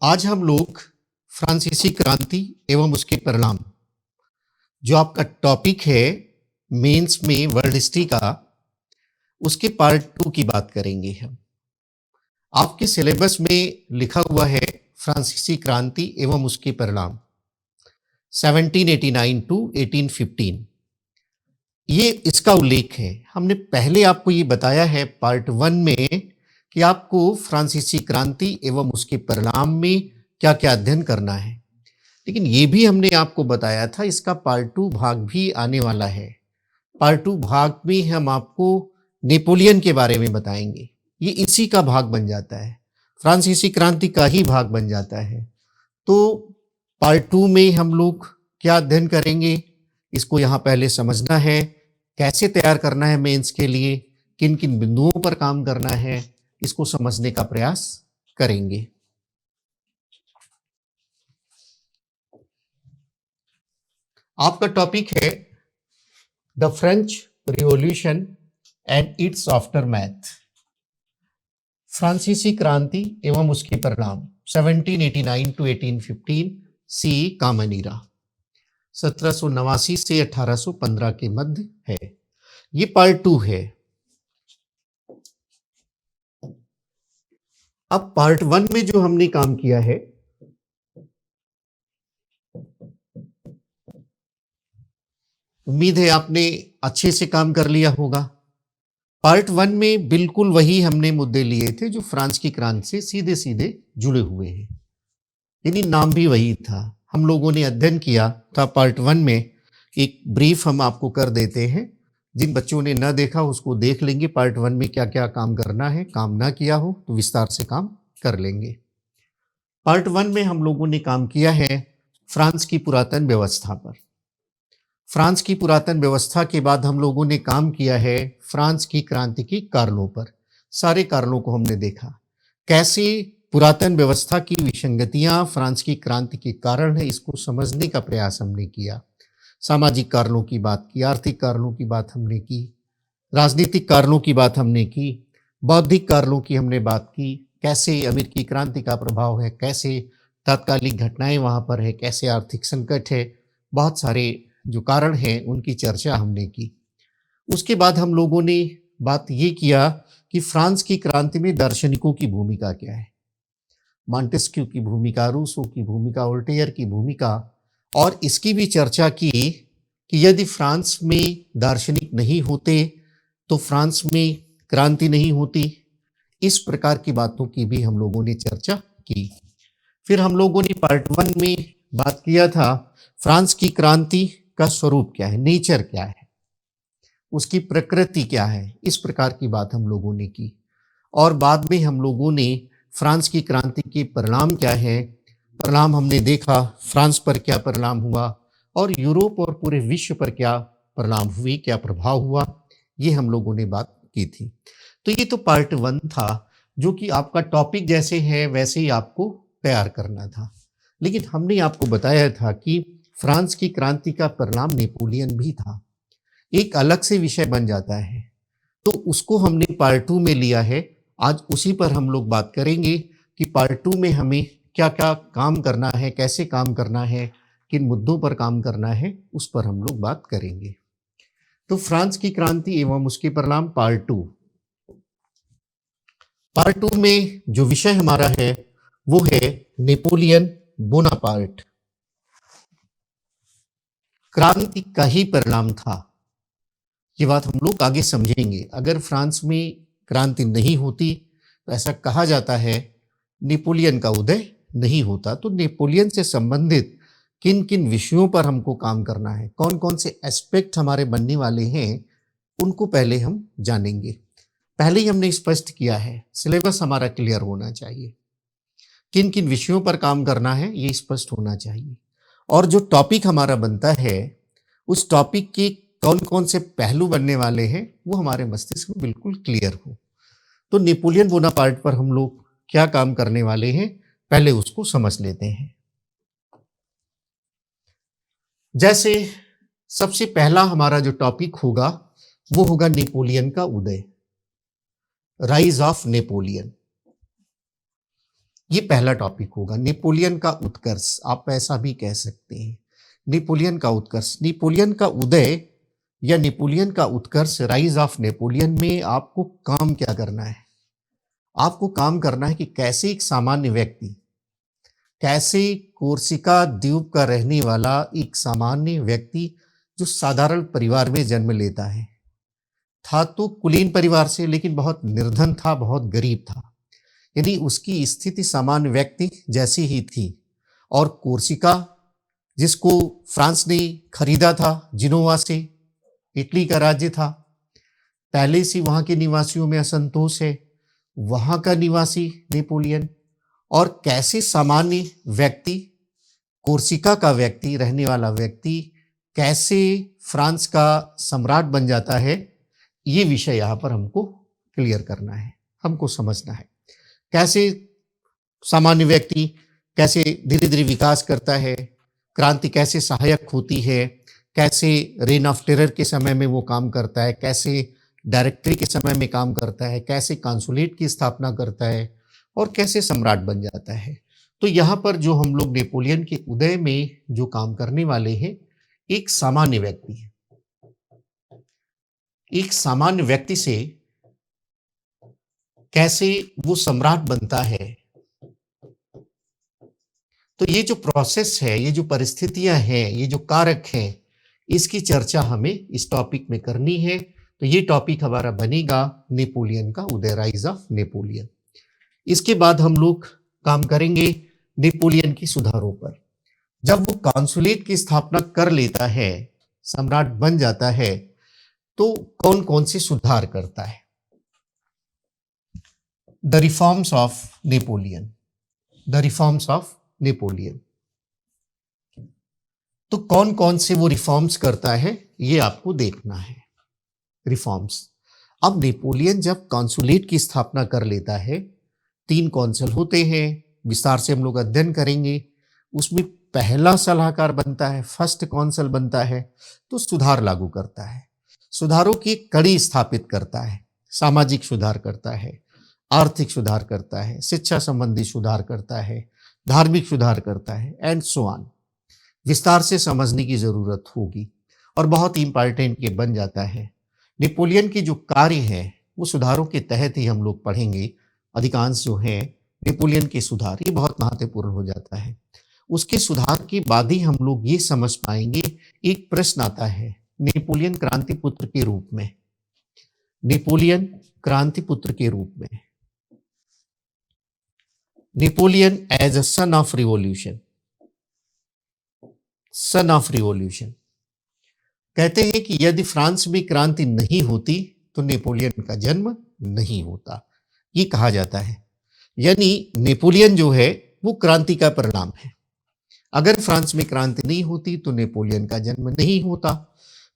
आज हम लोग फ्रांसीसी क्रांति एवं उसके परिणाम, जो आपका टॉपिक है मेंस में वर्ल्ड हिस्ट्री का, उसके पार्ट 2 की बात करेंगे हम। आपके सिलेबस में लिखा हुआ है फ्रांसीसी क्रांति एवं उसके परिणाम 1789 टू 1815। ये इसका उल्लेख है। हमने पहले आपको ये बताया है पार्ट 1 में कि आपको फ्रांसीसी क्रांति एवं उसके परिणाम में क्या-क्या अध्ययन करना है। लेकिन ये भी हमने आपको बताया था इसका पार्ट 2 भाग भी आने वाला है। पार्ट 2 भाग में हम आपको नेपोलियन के बारे में बताएंगे। ये इसी का भाग बन जाता है, फ्रांसीसी क्रांति का ही भाग बन जाता है। तो पार्ट 2 में हम लोग क्या अध्ययन करेंगे, इसको यहाँ पहले समझना है। कैसे तैयार करना है मेंस के लिए, किन किन बिंदुओं पर काम करना है, इसको समझने का प्रयास करेंगे। आपका टॉपिक है the French revolution and it's aftermath, फ्रांसीसी क्रांति एवं उसके परिणाम 1789 टू 1815 सी कॉमन ईरा, 1789 से 1815 के मध्य है। ये पार्ट 2 है। अब पार्ट 1 में जो हमने काम किया है, उम्मीद है आपने अच्छे से काम कर लिया होगा। पार्ट 1 में बिल्कुल वही हमने मुद्दे लिए थे जो फ्रांस की क्रांति से सीधे सीधे जुड़े हुए हैं, यानी नाम भी वही था। हम लोगों ने अध्ययन किया था पार्ट 1 में। एक ब्रीफ हम आपको कर देते हैं, जिन बच्चों ने न देखा उसको देख लेंगे। पार्ट 1 में क्या क्या काम करना है, काम ना किया हो तो विस्तार से काम कर लेंगे। पार्ट 1 में हम लोगों ने काम किया है फ्रांस की पुरातन व्यवस्था पर। फ्रांस की पुरातन व्यवस्था के बाद हम लोगों ने काम किया है फ्रांस की क्रांति के कारणों पर। सारे कारणों को हमने देखा, कैसे पुरातन व्यवस्था की विसंगतियां फ्रांस की क्रांति के कारण है, इसको समझने का प्रयास हमने किया। सामाजिक कारणों की बात की, आर्थिक कारणों की बात हमने की, राजनीतिक कारणों की बात हमने की, बौद्धिक कारणों की हमने बात की, कैसे अमेरिकी क्रांति का प्रभाव है, कैसे तात्कालिक घटनाएं वहां पर है, कैसे आर्थिक संकट है, बहुत सारे जो कारण हैं उनकी चर्चा हमने की। उसके बाद हम लोगों ने बात ये किया कि फ्रांस की क्रांति में दार्शनिकों की भूमिका क्या है, मॉन्टेस्क्यू की भूमिका, रूसो की भूमिका, वोल्टेयर की भूमिका, और इसकी भी चर्चा की कि यदि फ्रांस में दार्शनिक नहीं होते तो फ्रांस में क्रांति नहीं होती। इस प्रकार की बातों की भी हम लोगों ने चर्चा की। फिर हम लोगों ने पार्ट 1 में बात किया था फ्रांस की क्रांति का स्वरूप क्या है, नेचर क्या है, उसकी प्रकृति क्या है, इस प्रकार की बात हम लोगों ने की। और बाद में हम लोगों ने फ्रांस की क्रांति के परिणाम क्या है, परिणाम हमने देखा, फ्रांस पर क्या परिणाम हुआ और यूरोप और पूरे विश्व पर क्या परिणाम हुए, क्या प्रभाव हुआ, ये हम लोगों ने बात की थी। तो ये तो पार्ट 1 था, जो कि आपका टॉपिक जैसे है वैसे ही आपको तैयार करना था। लेकिन हमने आपको बताया था कि फ्रांस की क्रांति का परिणाम नेपोलियन भी था, एक अलग से विषय बन जाता है। तो उसको हमने पार्ट 2 में लिया है। आज उसी पर हम लोग बात करेंगे कि पार्ट 2 में हमें क्या क्या काम करना है, कैसे काम करना है, किन मुद्दों पर काम करना है, उस पर हम लोग बात करेंगे। तो फ्रांस की क्रांति एवं उसके परिणाम पार्ट 2। पार्ट 2 में जो विषय हमारा है वो है नेपोलियन बोनापार्ट। क्रांति का ही परिणाम था, ये बात हम लोग आगे समझेंगे। अगर फ्रांस में क्रांति नहीं होती तो ऐसा कहा जाता है नेपोलियन का उदय नहीं होता। तो नेपोलियन से संबंधित किन किन विषयों पर हमको काम करना है, कौन कौन से एस्पेक्ट हमारे बनने वाले हैं, उनको पहले हम जानेंगे। पहले ही हमने स्पष्ट किया है, सिलेबस हमारा क्लियर होना चाहिए, किन किन विषयों पर काम करना है ये स्पष्ट होना चाहिए, और जो टॉपिक हमारा बनता है उस टॉपिक के कौन कौन से पहलू बनने वाले हैं वो हमारे मस्तिष्क में बिल्कुल क्लियर हो। तो नेपोलियन बोनापार्ट पर हम लोग क्या काम करने वाले हैं, पहले उसको समझ लेते हैं। जैसे सबसे पहला हमारा जो टॉपिक होगा वो होगा नेपोलियन का उदय, राइज ऑफ नेपोलियन। ये पहला टॉपिक होगा, नेपोलियन का उत्कर्ष, आप ऐसा भी कह सकते हैं। नेपोलियन का उत्कर्ष, नेपोलियन का उदय या नेपोलियन का उत्कर्ष, राइज ऑफ नेपोलियन में आपको काम क्या करना है? आपको काम करना है कि कैसे एक सामान्य व्यक्ति, कैसे कोर्सिका द्वीप का रहने वाला एक सामान्य व्यक्ति जो साधारण परिवार में जन्म लेता है, था तो कुलीन परिवार से, लेकिन बहुत निर्धन था, बहुत गरीब था। यदि उसकी स्थिति सामान्य व्यक्ति जैसी ही थी, और कोर्सिका जिसको फ्रांस ने खरीदा था जिनोवा से, इटली का राज्य था, पहले से वहाँ के निवासियों में असंतोष है, वहाँ का निवासी नेपोलियन, और कैसे सामान्य व्यक्ति, कोर्सिका का व्यक्ति, रहने वाला व्यक्ति कैसे फ्रांस का सम्राट बन जाता है, ये विषय यहाँ पर हमको क्लियर करना है, हमको समझना है। कैसे सामान्य व्यक्ति कैसे धीरे धीरे विकास करता है, क्रांति कैसे सहायक होती है, कैसे रेन ऑफ टेरर के समय में वो काम करता है, कैसे डायरेक्टरी के समय में काम करता है, कैसे कॉन्सुलेट की स्थापना करता है, और कैसे सम्राट बन जाता है। तो यहाँ पर जो हम लोग नेपोलियन के उदय में जो काम करने वाले हैं, एक सामान्य व्यक्ति है। एक सामान्य व्यक्ति से कैसे वो सम्राट बनता है, तो ये जो प्रोसेस है, ये जो परिस्थितियां हैं, ये जो कारक हैं, इसकी चर्चा हमें इस टॉपिक में करनी है। तो ये टॉपिक हमारा बनेगा नेपोलियन का उदय, राइज ऑफ नेपोलियन। इसके बाद हम लोग काम करेंगे नेपोलियन की सुधारों पर। जब वो कॉन्सुलेट की स्थापना कर लेता है, सम्राट बन जाता है, तो कौन कौन से सुधार करता है? The reforms of Napoleon, the reforms of Napoleon. तो कौन कौन से वो रिफॉर्म्स करता है, ये आपको देखना है। रिफॉर्म्स, अब नेपोलियन जब कॉन्सुलेट की स्थापना कर लेता है, 3 कौंसल होते हैं, विस्तार से हम लोग अध्ययन करेंगे। उसमें पहला सलाहकार बनता है, फर्स्ट कौंसल बनता है, तो सुधार लागू करता है, सुधारों की कड़ी स्थापित करता है, सामाजिक सुधार करता है, आर्थिक सुधार करता है, शिक्षा संबंधी सुधार करता है, धार्मिक सुधार करता है, एंड सो ऑन। विस्तार से समझने की जरूरत होगी, और बहुत इंपॉर्टेंट ये बन जाता है। नेपोलियन के जो कार्य हैं वो सुधारों के तहत ही हम लोग पढ़ेंगे। अधिकांश जो है नेपोलियन के सुधार, ये बहुत महत्वपूर्ण हो जाता है। उसके सुधार के बाद ही हम लोग ये समझ पाएंगे। एक प्रश्न आता है, नेपोलियन क्रांति पुत्र के रूप में, नेपोलियन क्रांति पुत्र के रूप में, Napoleon as a son of revolution, son of revolution. कहते हैं कि यदि फ्रांस में क्रांति नहीं होती तो नेपोलियन का जन्म नहीं होता, ये कहा जाता है। यानी नेपोलियन जो है वो क्रांति का परिणाम है। अगर फ्रांस में क्रांति नहीं होती तो नेपोलियन का जन्म नहीं होता।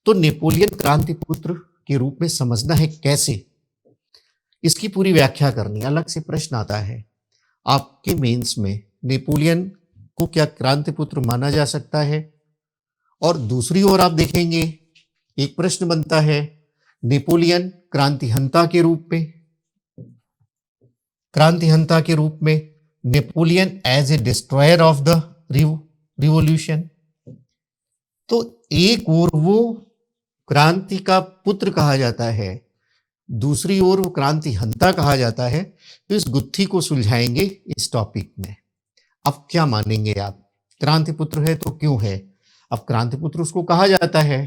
तो नेपोलियन क्रांति पुत्र के रूप में समझना है कैसे, इसकी पूरी व्याख्या करनी। अलग से प्रश्न आता है आपके मेंस में, नेपोलियन को क्या क्रांति पुत्र माना जा सकता है? और दूसरी ओर आप देखेंगे एक प्रश्न बनता है, नेपोलियन क्रांतिहंता के रूप में, क्रांतिहंता के रूप में, Napoleon as a destroyer of the revolution. तो एक ओर वो क्रांति का पुत्र कहा जाता है, दूसरी ओर वो क्रांतिहंता कहा जाता है। तो इस गुत्थी को सुलझाएंगे इस टॉपिक में। अब क्या मानेंगे आप, क्रांति पुत्र है तो क्यों है? अब क्रांति पुत्र उसको कहा जाता है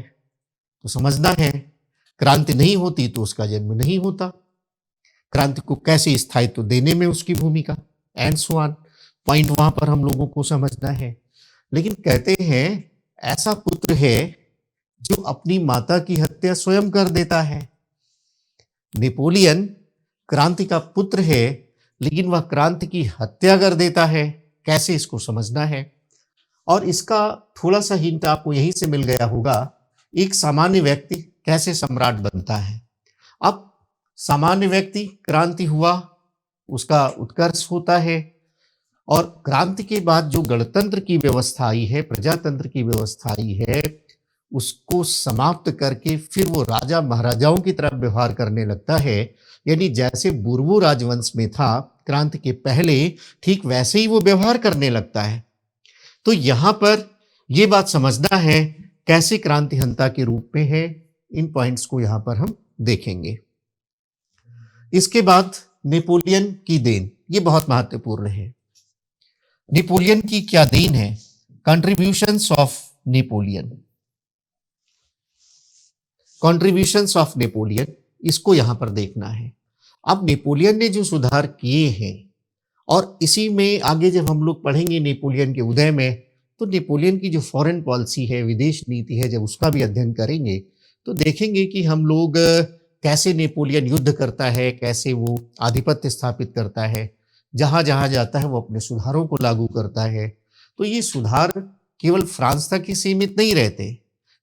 तो समझना है, क्रांति नहीं होती तो उसका जन्म नहीं होता, क्रांति को कैसे स्थायित्व देने में उसकी भूमिका, एंड सो ऑन। पॉइंट वहां पर हम लोगों को समझना है। लेकिन कहते हैं ऐसा पुत्र है जो अपनी माता की हत्या स्वयं कर देता है। नेपोलियन क्रांति का पुत्र है, लेकिन वह क्रांति की हत्या कर देता है। कैसे, इसको समझना है। और इसका थोड़ा सा हिंट आपको यहीं से मिल गया होगा, एक सामान्य व्यक्ति कैसे सम्राट बनता है। अब सामान्य व्यक्ति, क्रांति हुआ, उसका उत्कर्ष होता है, और क्रांति के बाद जो गणतंत्र की व्यवस्था आई है, प्रजातंत्र की व्यवस्था आई है, उसको समाप्त करके फिर वो राजा महाराजाओं की तरफ व्यवहार करने लगता है। यानी जैसे बुर्बो राजवंश में था क्रांति के पहले ठीक वैसे ही वो व्यवहार करने लगता है। तो यहाँ पर ये बात समझना है कैसे क्रांतिहंता के रूप में है, इन पॉइंट्स को यहाँ पर हम देखेंगे। इसके बाद नेपोलियन की देन, ये बहुत महत्वपूर्ण है। नेपोलियन की क्या देन है? Contributions of Napoleon, contributions of Napoleon, इसको यहां पर देखना है। अब नेपोलियन ने जो सुधार किए हैं, और इसी में आगे जब हम लोग पढ़ेंगे नेपोलियन के उदय में, तो नेपोलियन की जो फॉरेन पॉलिसी है, विदेश नीति है, जब उसका भी अध्ययन करेंगे तो देखेंगे कि हम लोग कैसे नेपोलियन युद्ध करता है, कैसे वो आधिपत्य स्थापित करता है, जहां जहां जाता है वो अपने सुधारों को लागू करता है। तो ये सुधार केवल फ्रांस तक ही सीमित नहीं रहते,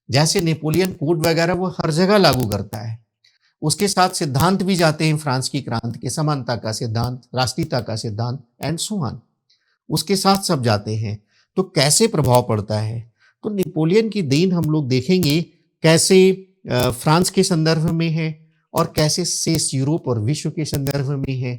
जैसे नेपोलियन कोड वगैरह वो हर जगह लागू करता है। उसके साथ सिद्धांत भी जाते हैं फ्रांस की क्रांति के, समानता का सिद्धांत, राष्ट्रीयता का सिद्धांत एंड सो ऑन, उसके साथ सब जाते हैं। तो कैसे प्रभाव पड़ता है? तो नेपोलियन की देन हम लोग देखेंगे कैसे फ्रांस के संदर्भ में है और कैसे शेष यूरोप और विश्व के संदर्भ में है।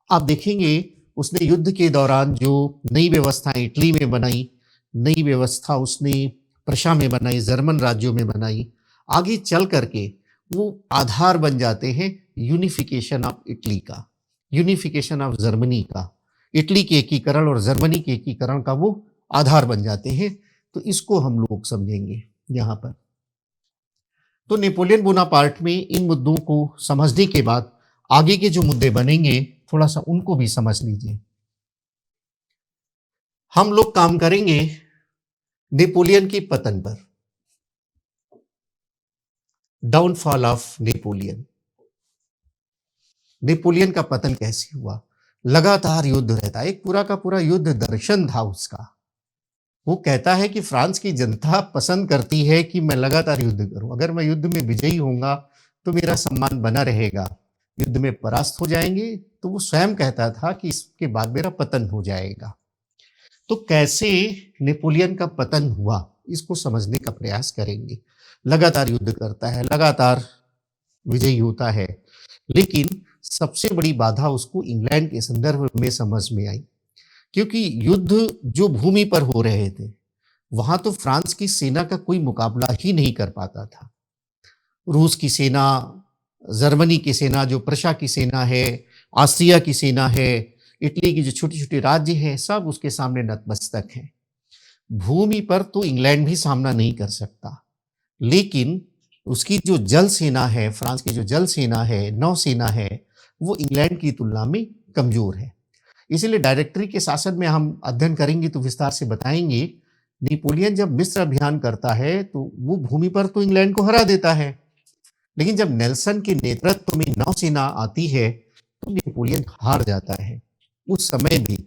आप देखेंगे उसने युद्ध के दौरान जो नई व्यवस्था इटली में बनाई, नई व्यवस्था उसने प्रशा में बनाई, जर्मन राज्यों में बनाई, आगे चल करके वो आधार बन जाते हैं यूनिफिकेशन ऑफ इटली का, यूनिफिकेशन ऑफ जर्मनी का। इटली के एकीकरण और जर्मनी के एकीकरण का वो आधार बन जाते हैं। तो इसको हम लोग समझेंगे यहाँ पर। तो नेपोलियन बोनापार्ट में इन मुद्दों को समझने के बाद आगे के जो मुद्दे बनेंगे थोड़ा सा उनको भी समझ लीजिए। हम लोग काम करेंगे नेपोलियन के पतन पर, डाउनफॉल ऑफ नेपोलियन। नेपोलियन का पतन कैसे हुआ? लगातार युद्ध रहता है, एक पूरा का पूरा युद्ध दर्शन था उसका। वो कहता है कि फ्रांस की जनता पसंद करती है कि मैं लगातार युद्ध करूं, अगर मैं युद्ध में विजयी होऊंगा तो मेरा सम्मान बना रहेगा, युद्ध में परास्त हो जाएंगे तो वो स्वयं कहता था कि इसके बाद मेरा पतन हो जाएगा। तो कैसे नेपोलियन का पतन हुआ, इसको समझने का प्रयास करेंगे। लगातार युद्ध करता है, लगातार विजयी होता है, लेकिन सबसे बड़ी बाधा उसको इंग्लैंड के संदर्भ में समझ में आई, क्योंकि युद्ध जो भूमि पर हो रहे थे वहां तो फ्रांस की सेना का कोई मुकाबला ही नहीं कर पाता था। रूस की सेना, जर्मनी की सेना, जो प्रशा की सेना है, ऑस्ट्रिया की सेना है, इटली की जो छोटी छोटी राज्य हैं, सब उसके सामने नतमस्तक हैं। भूमि पर तो इंग्लैंड भी सामना नहीं कर सकता, लेकिन उसकी जो जल सेना है, फ्रांस की जो जल सेना है, नौसेना है, वो इंग्लैंड की तुलना में कमजोर है। इसीलिए डायरेक्टरी के शासन में हम अध्ययन करेंगे तो विस्तार से बताएंगे। नेपोलियन जब मिस्र अभियान करता है तो वो भूमि पर तो इंग्लैंड को हरा देता है, लेकिन जब नेल्सन के नेतृत्व में नौसेना आती है तो नेपोलियन हार जाता है उस समय भी,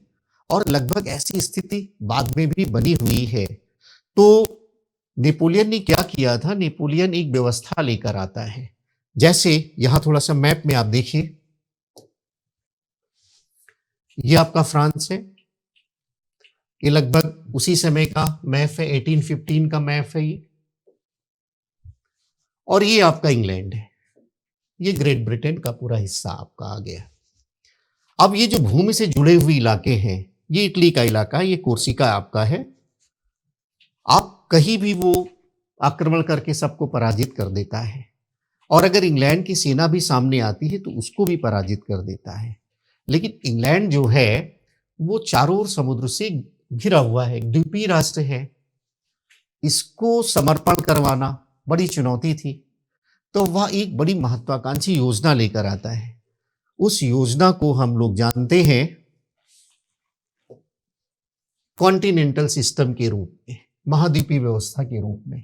और लगभग ऐसी स्थिति बाद में भी बनी हुई है। तो नेपोलियन ने क्या किया था? नेपोलियन एक व्यवस्था लेकर आता है। जैसे यहां थोड़ा सा मैप में आप देखिए, ये आपका फ्रांस है, ये लगभग उसी समय का मैप है, 1815 का मैप है ये, और ये आपका इंग्लैंड है, ये ग्रेट ब्रिटेन का पूरा हिस्सा आपका आ गया। अब ये जो भूमि से जुड़े हुए इलाके हैं, ये इटली का इलाका है, ये कोर्सिका आपका है। आप कहीं भी वो आक्रमण करके सबको पराजित कर देता है, और अगर इंग्लैंड की सेना भी सामने आती है तो उसको भी पराजित कर देता है। लेकिन इंग्लैंड जो है वो चारों ओर समुद्र से घिरा हुआ है, द्वीपीय राष्ट्र है, इसको समर्पण करवाना बड़ी चुनौती थी। तो वह एक बड़ी महत्वाकांक्षी योजना लेकर आता है। उस योजना को हम लोग जानते हैं कॉन्टिनेंटल सिस्टम के रूप में, महाद्वीपीय व्यवस्था के रूप में।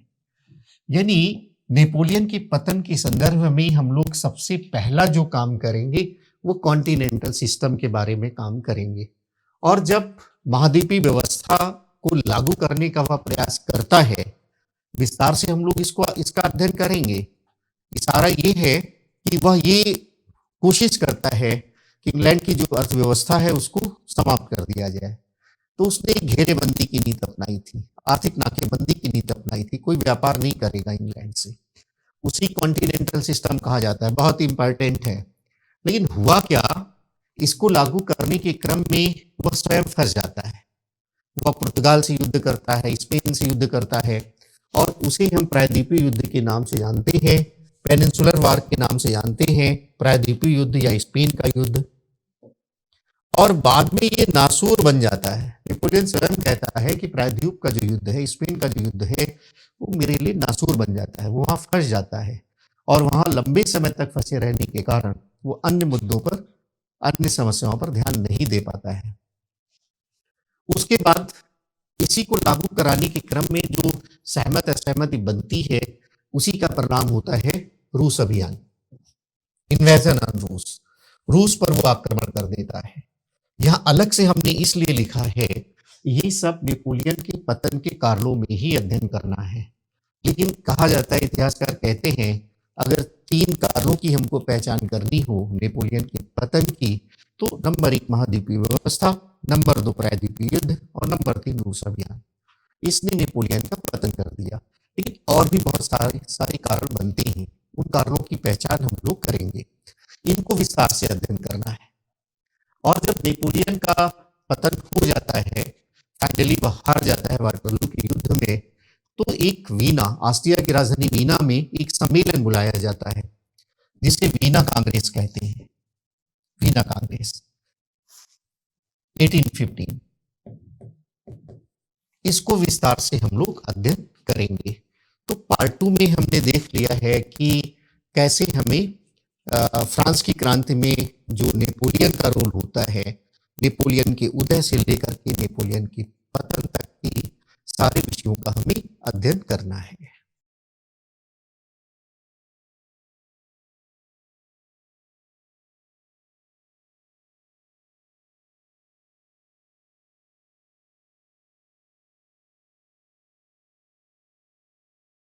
यानी नेपोलियन के पतन के संदर्भ में हम लोग सबसे पहला जो काम करेंगे वो कॉन्टिनेंटल सिस्टम के बारे में काम करेंगे। और जब महाद्वीपीय व्यवस्था को लागू करने का वह प्रयास करता है, विस्तार से हम लोग इसका अध्ययन करेंगे। इशारा ये है कि वह ये कोशिश करता है कि इंग्लैंड की जो अर्थव्यवस्था है उसको समाप्त कर दिया जाए। तो उसने एक घेरेबंदी की नीति अपनाई थी, आर्थिक नाकेबंदी की नीति अपनाई थी, कोई व्यापार नहीं करेगा इंग्लैंड से। उसी कॉन्टिनेंटल सिस्टम कहा जाता है, बहुत इंपॉर्टेंट है। लेकिन हुआ क्या, इसको लागू करने के क्रम में वह स्वयं फंस जाता है। वह पुर्तगाल से युद्ध करता है, स्पेन से युद्ध करता है, और उसे हम प्रायद्वीपीय युद्ध के नाम से जानते हैं, पेनिनसुलर वार के नाम से जानते हैं, प्रायद्वीपीय युद्ध या स्पेन का युद्ध। और बाद में ये नासूर बन जाता है। नेपोलियन स्वयं कहता है कि प्रायद्वीप का जो युद्ध है, स्पेन का जो युद्ध है, वो मेरे लिए नासूर बन जाता है, वो वहां फंस जाता है, और वहां लंबे समय तक फंसे रहने के कारण वो अन्य मुद्दों पर, अन्य समस्याओं पर ध्यान नहीं दे पाता है। उसके बाद इसी को लागू कराने के क्रम में जो सहमत असहमति बनती है, उसी का परिणाम होता है रूस अभियान, इन्वेजन ऑन रूस। रूस पर वो आक्रमण कर देता है। यहाँ अलग से हमने इसलिए लिखा है, ये सब नेपोलियन के पतन के कारणों में ही अध्ययन करना है। लेकिन कहा जाता है, इतिहासकार कहते हैं, अगर 3 कारणों की हमको पहचान करनी हो नेपोलियन के पतन की, तो नंबर 1 महाद्वीपीय व्यवस्था, नंबर 2 प्रायद्वीपीय युद्ध, और नंबर 3 रूस अभियान। इसने नेपोलियन का पतन कर दिया। लेकिन और भी बहुत सारे कारण बनते हैं, उन कारणों की पहचान हम लोग करेंगे, इनको विस्तार से अध्ययन करना है। और जब नेपोलियन का पतन हो जाता है, फाइनली वह हार जाता है वाटरलू के युद्ध में, तो एक वीना, ऑस्ट्रिया की राजधानी वीना में एक सम्मेलन बुलाया जाता है, जिसे वीना कांग्रेस कहते हैं, वीना कांग्रेस 1815। इसको विस्तार से हम लोग अध्ययन करेंगे। तो पार्ट 2 में हमने देख लिया है कि कैसे हमें फ्रांस की क्रांति में जो नेपोलियन का रोल होता है, नेपोलियन के उदय से लेकर के नेपोलियन के पतन तक की सारे विषयों का हमें अध्ययन करना है।